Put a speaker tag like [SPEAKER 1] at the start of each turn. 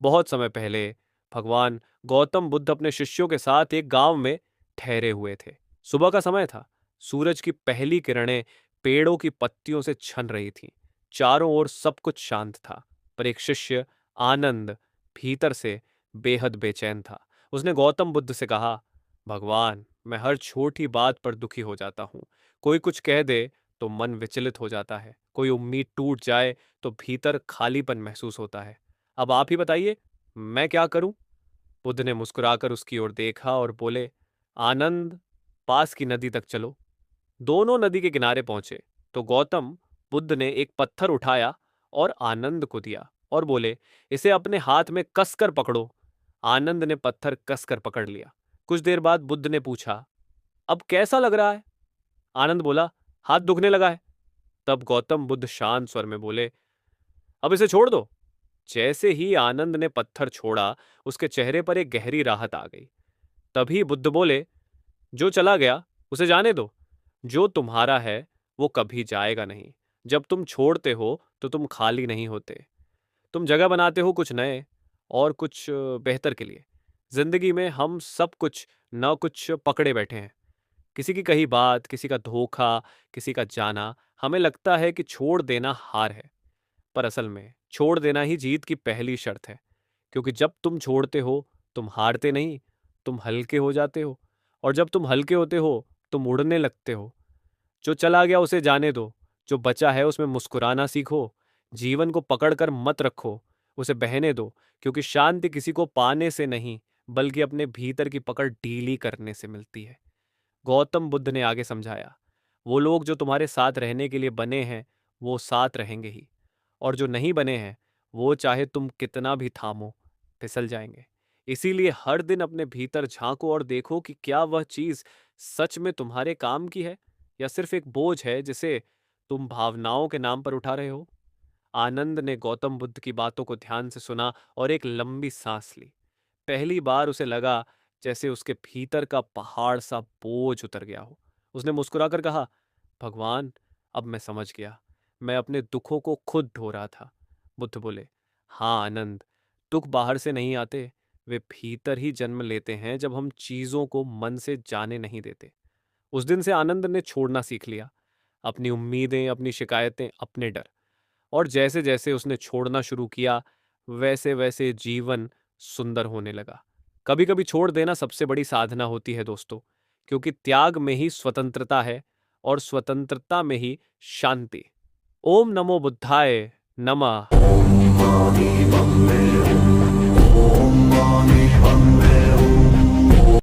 [SPEAKER 1] बहुत समय पहले भगवान गौतम बुद्ध अपने शिष्यों के साथ एक गांव में ठहरे हुए थे। सुबह का समय था। सूरज की पहली किरणें पेड़ों की पत्तियों से छन रही थीं। चारों ओर सब कुछ शांत था, पर एक शिष्य आनंद भीतर से बेहद बेचैन था। उसने गौतम बुद्ध से कहा, भगवान, मैं हर छोटी बात पर दुखी हो जाता हूँ। कोई कुछ कह दे तो मन विचलित हो जाता है, कोई उम्मीद टूट जाए तो भीतर खालीपन महसूस होता है। अब आप ही बताइए, मैं क्या करूं? बुद्ध ने मुस्कुराकर उसकी ओर देखा और बोले, आनंद, पास की नदी तक चलो। दोनों नदी के किनारे पहुंचे तो गौतम बुद्ध ने एक पत्थर उठाया और आनंद को दिया और बोले, इसे अपने हाथ में कसकर पकड़ो। आनंद ने पत्थर कसकर पकड़ लिया। कुछ देर बाद बुद्ध ने पूछा, अब कैसा लग रहा है? आनंद बोला, हाथ दुखने लगा है। तब गौतम बुद्ध शांत स्वर में बोले, अब इसे छोड़ दो। जैसे ही आनंद ने पत्थर छोड़ा, उसके चेहरे पर एक गहरी राहत आ गई। तभी बुद्ध बोले, जो चला गया उसे जाने दो। जो तुम्हारा है वो कभी जाएगा नहीं। जब तुम छोड़ते हो तो तुम खाली नहीं होते। तुम जगह बनाते हो कुछ नए और कुछ बेहतर के लिए। जिंदगी में हम सब कुछ न कुछ पकड़े बैठे हैं। किसी की कही बात, किसी का धोखा, किसी का जाना। हमें लगता है कि छोड़ देना हार है, पर असल में छोड़ देना ही जीत की पहली शर्त है। क्योंकि जब तुम छोड़ते हो, तुम हारते नहीं, तुम हल्के हो जाते हो। और जब तुम हल्के होते हो, तुम उड़ने लगते हो। जो चला गया उसे जाने दो। जो बचा है उसमें मुस्कुराना सीखो। जीवन को पकड़कर मत रखो, उसे बहने दो। क्योंकि शांति किसी को पाने से नहीं, बल्कि अपने भीतर की पकड़ ढीली करने से मिलती है। गौतम बुद्ध ने आगे समझाया, वो लोग जो तुम्हारे साथ रहने के लिए बने हैं, वो साथ रहेंगे ही। और जो नहीं बने हैं, वो चाहे तुम कितना भी थामो, फिसल जाएंगे। इसीलिए हर दिन अपने भीतर झांको और देखो कि क्या वह चीज सच में तुम्हारे काम की है या सिर्फ एक बोझ है जिसे तुम भावनाओं के नाम पर उठा रहे हो। आनंद ने गौतम बुद्ध की बातों को ध्यान से सुना और एक लंबी सांस ली। पहली बार उसे लगा जैसे उसके भीतर का पहाड़ सा बोझ उतर गया हो। उसने मुस्कुराकर कहा, भगवान, अब मैं समझ गया। मैं अपने दुखों को खुद ढो रहा था। बुद्ध बोले, हाँ आनंद, दुख बाहर से नहीं आते, वे भीतर ही जन्म लेते हैं जब हम चीजों को मन से जाने नहीं देते। उस दिन से आनंद ने छोड़ना सीख लिया, अपनी उम्मीदें, अपनी शिकायतें, अपने डर। और जैसे जैसे उसने छोड़ना शुरू किया, वैसे वैसे जीवन सुंदर होने लगा। कभी कभी छोड़ देना सबसे बड़ी साधना होती है दोस्तों, क्योंकि त्याग में ही स्वतंत्रता है और स्वतंत्रता में ही शांति। ओम नमो बुद्धाय नमः।